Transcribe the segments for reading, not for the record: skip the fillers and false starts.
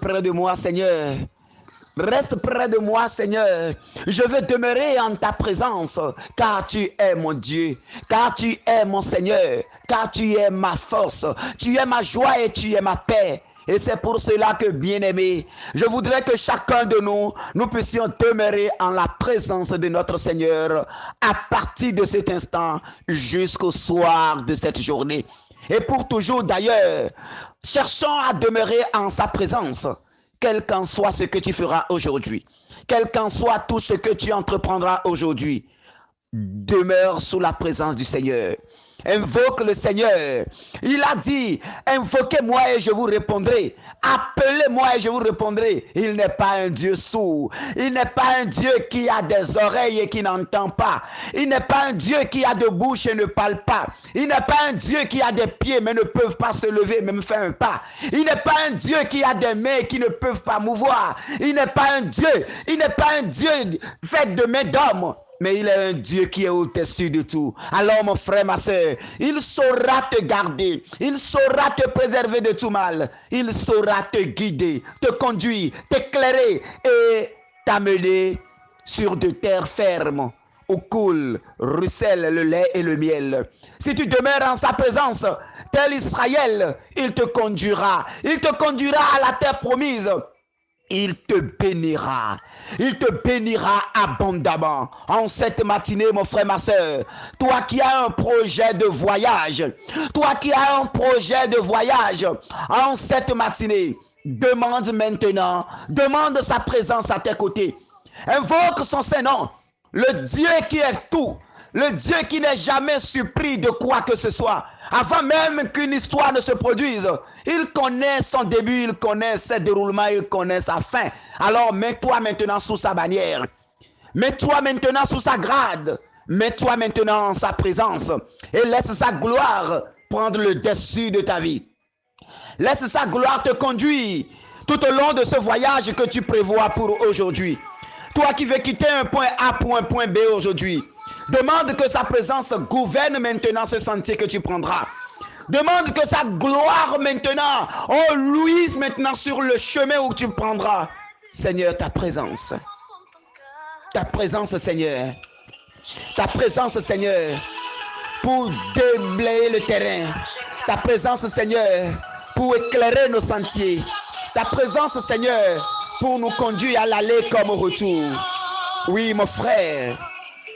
près de moi, Seigneur. Reste près de moi, Seigneur. Je veux demeurer en ta présence, car tu es mon Dieu, car tu es mon Seigneur, car tu es ma force, tu es ma joie et tu es ma paix. Et c'est pour cela que, bien-aimé, je voudrais que chacun de nous puissions demeurer en la présence de notre Seigneur à partir de cet instant jusqu'au soir de cette journée. Et pour toujours d'ailleurs, cherchons à demeurer en sa présence. Quel qu'en soit ce que tu feras aujourd'hui, quel qu'en soit tout ce que tu entreprendras aujourd'hui, demeure sous la présence du Seigneur. Invoque le Seigneur. Il a dit, invoquez-moi et je vous répondrai. Appelez-moi et je vous répondrai. Il n'est pas un Dieu sourd. Il n'est pas un Dieu qui a des oreilles et qui n'entend pas. Il n'est pas un Dieu qui a de bouche et ne parle pas. Il n'est pas un Dieu qui a des pieds mais ne peuvent pas se lever, même faire un pas. Il n'est pas un Dieu qui a des mains qui ne peuvent pas mouvoir. Il n'est pas un Dieu. Il n'est pas un Dieu fait de mains d'homme. Mais il est un Dieu qui est au-dessus de tout. Alors mon frère, ma soeur, il saura te garder. Il saura te préserver de tout mal. Il saura te guider, te conduire, t'éclairer et t'amener sur de terres fermes où coule, ruisselle le lait et le miel. Si tu demeures en sa présence, tel Israël, il te conduira. Il te conduira à la terre promise. Il te bénira. Il te bénira abondamment. En cette matinée, mon frère, ma soeur, toi qui as un projet de voyage, toi qui as un projet de voyage, en cette matinée, demande maintenant, demande sa présence à tes côtés. Invoque son Saint-Nom, le Dieu qui est tout, le Dieu qui n'est jamais surpris de quoi que ce soit. Avant même qu'une histoire ne se produise, il connaît son début, il connaît ses déroulements, il connaît sa fin. Alors mets-toi maintenant sous sa bannière. Mets-toi maintenant sous sa grade. Mets-toi maintenant en sa présence. Et laisse sa gloire prendre le dessus de ta vie. Laisse sa gloire te conduire tout au long de ce voyage que tu prévois pour aujourd'hui. Toi qui veux quitter un point A pour un point B aujourd'hui, demande que sa présence gouverne maintenant ce sentier que tu prendras. Demande que sa gloire maintenant, luise maintenant sur le chemin où tu prendras. Seigneur, ta présence, Seigneur, ta présence, Seigneur, pour déblayer le terrain. Ta présence, Seigneur, pour éclairer nos sentiers. Ta présence, Seigneur, pour nous conduire à l'aller comme au retour. Oui, mon frère,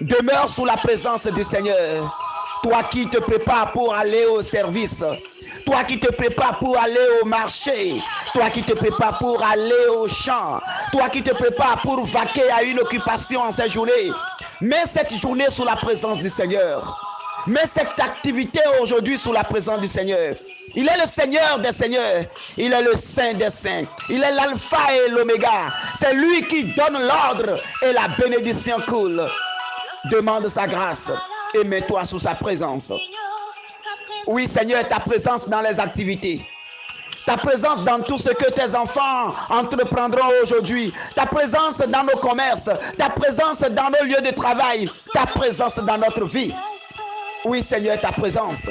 demeure sous la présence du Seigneur. Toi qui te prépares pour aller au service, toi qui te prépares pour aller au marché, toi qui te prépares pour aller au champ, toi qui te prépares pour vaquer à une occupation en cette journée, mets cette journée sous la présence du Seigneur. Mets cette activité aujourd'hui sous la présence du Seigneur. Il est le Seigneur des Seigneurs. Il est le Saint des Saints. Il est l'alpha et l'oméga. C'est lui qui donne l'ordre et la bénédiction coule. Demande sa grâce et mets-toi sous sa présence. Oui, Seigneur, ta présence dans les activités. Ta présence dans tout ce que tes enfants entreprendront aujourd'hui. Ta présence dans nos commerces. Ta présence dans nos lieux de travail. Ta présence dans notre vie. Oui, Seigneur, ta présence.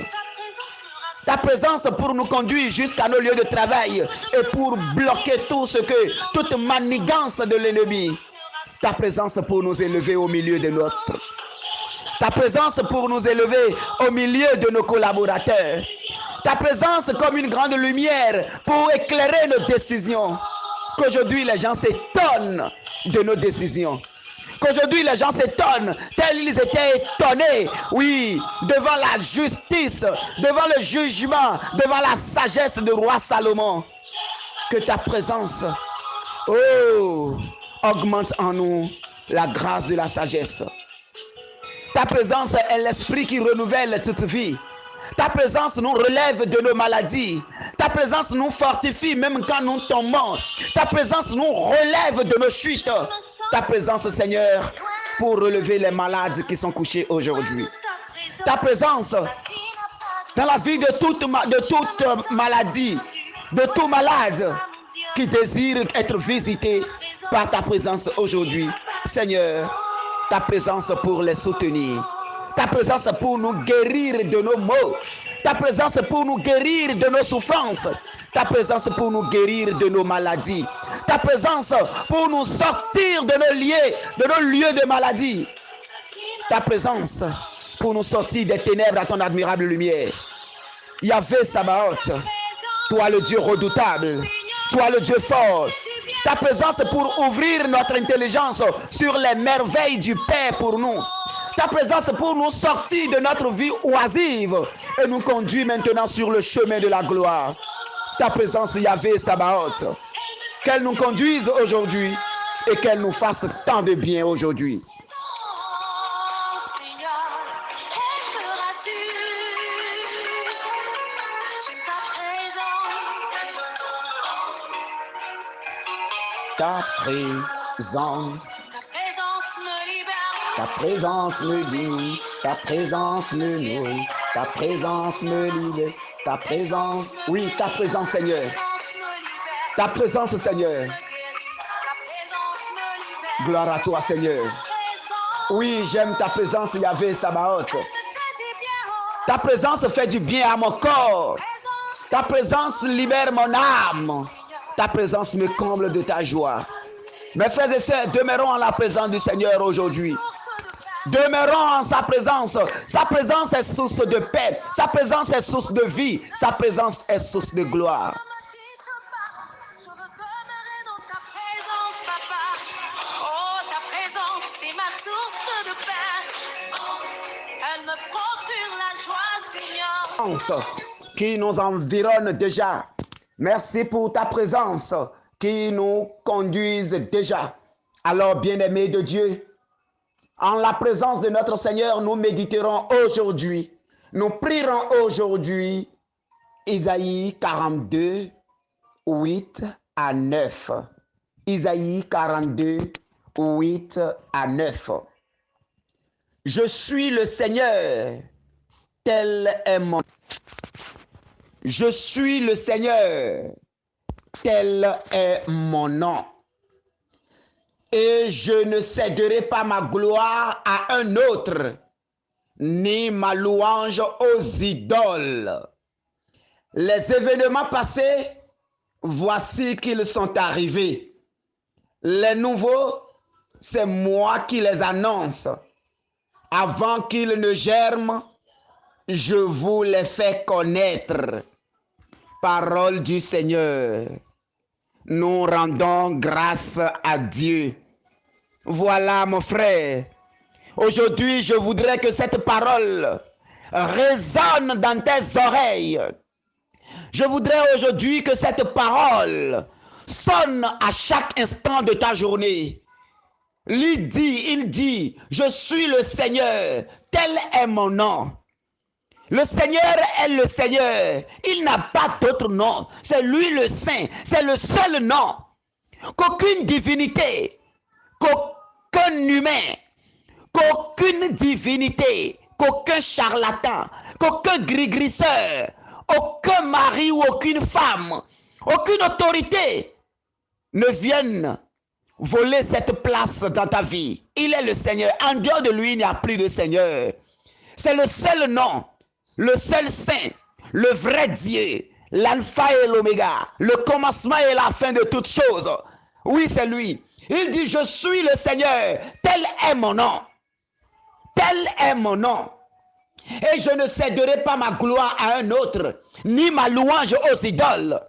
Ta présence pour nous conduire jusqu'à nos lieux de travail et pour bloquer toute manigance de l'ennemi. Ta présence pour nous élever au milieu de notre. Ta présence pour nous élever au milieu de nos collaborateurs. Ta présence comme une grande lumière pour éclairer nos décisions. Qu'aujourd'hui les gens s'étonnent de nos décisions. Qu'aujourd'hui les gens s'étonnent, tels ils étaient étonnés, oui, devant la justice, devant le jugement, devant la sagesse du roi Salomon. Que ta présence, augmente en nous la grâce de la sagesse. Ta présence est l'esprit qui renouvelle toute vie. Ta présence nous relève de nos maladies. Ta présence nous fortifie même quand nous tombons. Ta présence nous relève de nos chutes. Ta présence, Seigneur, pour relever les malades qui sont couchés aujourd'hui. Ta présence dans la vie de toute maladie, de tout malade qui désire être visité par ta présence aujourd'hui. Seigneur, ta présence pour les soutenir. Ta présence pour nous guérir de nos maux. Ta présence pour nous guérir de nos souffrances. Ta présence pour nous guérir de nos maladies. Ta présence pour nous sortir de nos lieux de maladie. Ta présence pour nous sortir des ténèbres à ton admirable lumière. Yahvé Sabaoth, toi le Dieu redoutable, toi le Dieu fort. Ta présence pour ouvrir notre intelligence sur les merveilles du Père pour nous. Ta présence pour nous sortir de notre vie oisive et nous conduire maintenant sur le chemin de la gloire. Ta présence, Yahvé Sabaoth, qu'elle nous conduise aujourd'hui et qu'elle nous fasse tant de bien aujourd'hui. Ta présence me libère, ta présence me guérit, ta présence me nourrit, ta présence me libère, ta présence, oui, ta présence Seigneur, ta présence Seigneur, gloire à toi Seigneur, oui, j'aime ta présence Yahvé Sabaoth, ta présence fait du bien à mon corps, ta présence libère mon âme. Ta présence me comble de ta joie. Mes frères et sœurs, demeurons en la présence du Seigneur aujourd'hui. Demeurons en sa présence. Sa présence est source de paix. Sa présence est source de vie. Sa présence est source de gloire. Qui nous environne déjà. Merci pour ta présence qui nous conduise déjà. Alors, bien-aimés de Dieu, en la présence de notre Seigneur, nous méditerons aujourd'hui. Nous prierons aujourd'hui Isaïe 42, 8 à 9. Isaïe 42, 8 à 9. Je suis le Seigneur, tel est mon... Je suis le Seigneur, tel est mon nom. Et je ne céderai pas ma gloire à un autre, ni ma louange aux idoles. Les événements passés, voici qu'ils sont arrivés. Les nouveaux, c'est moi qui les annonce. Avant qu'ils ne germent, je vous les fais connaître. Parole du Seigneur. Nous rendons grâce à Dieu. Voilà, mon frère. Aujourd'hui, je voudrais que cette parole résonne dans tes oreilles. Je voudrais aujourd'hui que cette parole sonne à chaque instant de ta journée. Il dit, je suis le Seigneur, tel est mon nom. Le Seigneur est le Seigneur. Il n'a pas d'autre nom. C'est lui le Saint. C'est le seul nom. Qu'aucune divinité, qu'aucun humain, qu'aucune divinité, qu'aucun charlatan, qu'aucun gris-grisseur, aucun mari ou aucune femme, aucune autorité ne vienne voler cette place dans ta vie. Il est le Seigneur. En dehors de lui, il n'y a plus de Seigneur. C'est le seul nom. Le seul saint, le vrai Dieu, l'alpha et l'oméga, le commencement et la fin de toutes choses. Oui, c'est lui. Il dit, je suis le Seigneur, tel est mon nom. Tel est mon nom. Et je ne céderai pas ma gloire à un autre, ni ma louange aux idoles.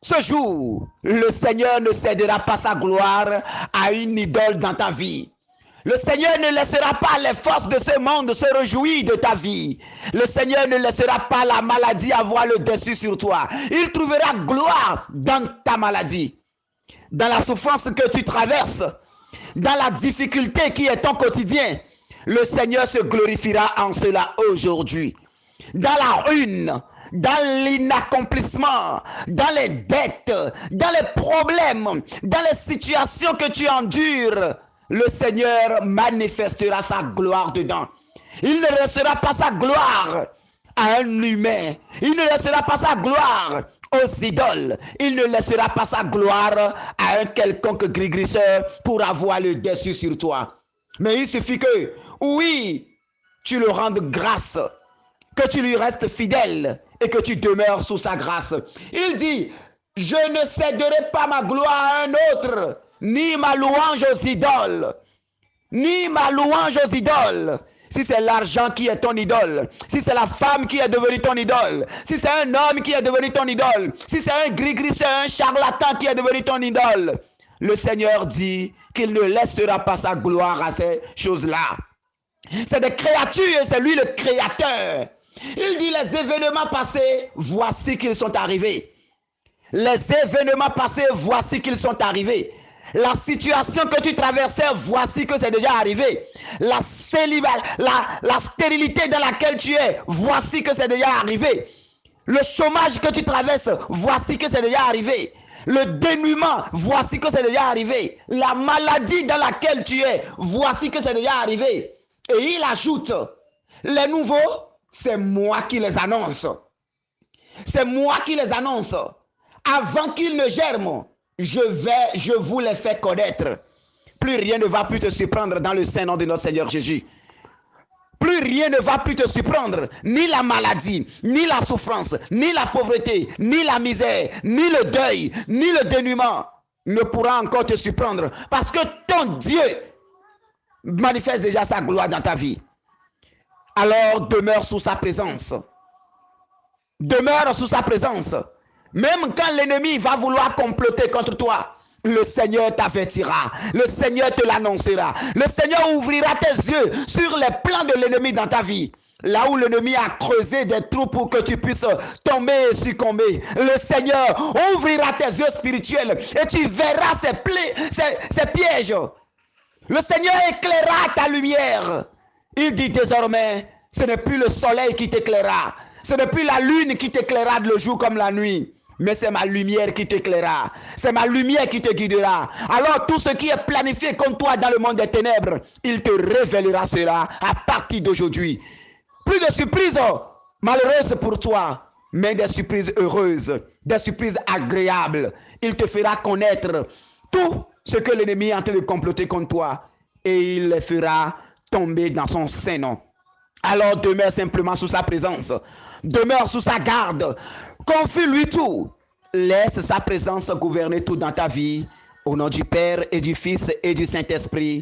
Ce jour, le Seigneur ne cédera pas sa gloire à une idole dans ta vie. Le Seigneur ne laissera pas les forces de ce monde se réjouir de ta vie. Le Seigneur ne laissera pas la maladie avoir le dessus sur toi. Il trouvera gloire dans ta maladie, dans la souffrance que tu traverses, dans la difficulté qui est ton quotidien. Le Seigneur se glorifiera en cela aujourd'hui. Dans la ruine, dans l'inaccomplissement, dans les dettes, dans les problèmes, dans les situations que tu endures, le Seigneur manifestera sa gloire dedans. Il ne laissera pas sa gloire à un humain. Il ne laissera pas sa gloire aux idoles. Il ne laissera pas sa gloire à un quelconque gris-grisseur pour avoir le dessus sur toi. Mais il suffit que, oui, tu le rendes grâce. que tu lui restes fidèle et que tu demeures sous sa grâce. Il dit, je ne céderai pas ma gloire à un autre, ni ma louange aux idoles, ni ma louange aux idoles. Si c'est l'argent qui est ton idole, si c'est la femme qui est devenue ton idole, si c'est un homme qui est devenu ton idole, si c'est un gris-gris, c'est un charlatan qui est devenu ton idole, le Seigneur dit qu'il ne laissera pas sa gloire à ces choses-là. C'est des créatures, c'est lui le créateur. Il dit les événements passés, voici qu'ils sont arrivés. Les événements passés, voici qu'ils sont arrivés. La situation que tu traversais, voici que c'est déjà arrivé. La stérilité dans laquelle tu es, voici que c'est déjà arrivé. Le chômage que tu traverses, voici que c'est déjà arrivé. Le dénuement, voici que c'est déjà arrivé. La maladie dans laquelle tu es, voici que c'est déjà arrivé. Et il ajoute, les nouveaux, c'est moi qui les annonce. C'est moi qui les annonce. Avant qu'ils ne germent, je vous les fais connaître. Plus rien ne va plus te surprendre dans le saint nom de notre Seigneur Jésus. Plus rien ne va plus te surprendre, ni la maladie, ni la souffrance, ni la pauvreté, ni la misère, ni le deuil, ni le dénuement ne pourra encore te surprendre parce que ton Dieu manifeste déjà sa gloire dans ta vie. Alors demeure sous sa présence. Demeure sous sa présence. Même quand l'ennemi va vouloir comploter contre toi, le Seigneur t'avertira, le Seigneur te l'annoncera, le Seigneur ouvrira tes yeux sur les plans de l'ennemi dans ta vie. Là où l'ennemi a creusé des trous pour que tu puisses tomber et succomber, le Seigneur ouvrira tes yeux spirituels et tu verras ces pièges. Le Seigneur éclairera ta lumière. Il dit désormais, ce n'est plus le soleil qui t'éclairera, ce n'est plus la lune qui t'éclairera le jour comme la nuit, mais c'est ma lumière qui t'éclairera, c'est ma lumière qui te guidera. Alors tout ce qui est planifié contre toi dans le monde des ténèbres, il te révélera cela à partir d'aujourd'hui. Plus de surprises malheureuses pour toi, mais des surprises heureuses, des surprises agréables. Il te fera connaître tout ce que l'ennemi est en train de comploter contre toi et il les fera tomber dans son saint nom. Alors demeure simplement sous sa présence, demeure sous sa garde, confie-lui tout, laisse sa présence gouverner tout dans ta vie, au nom du Père et du Fils et du Saint-Esprit.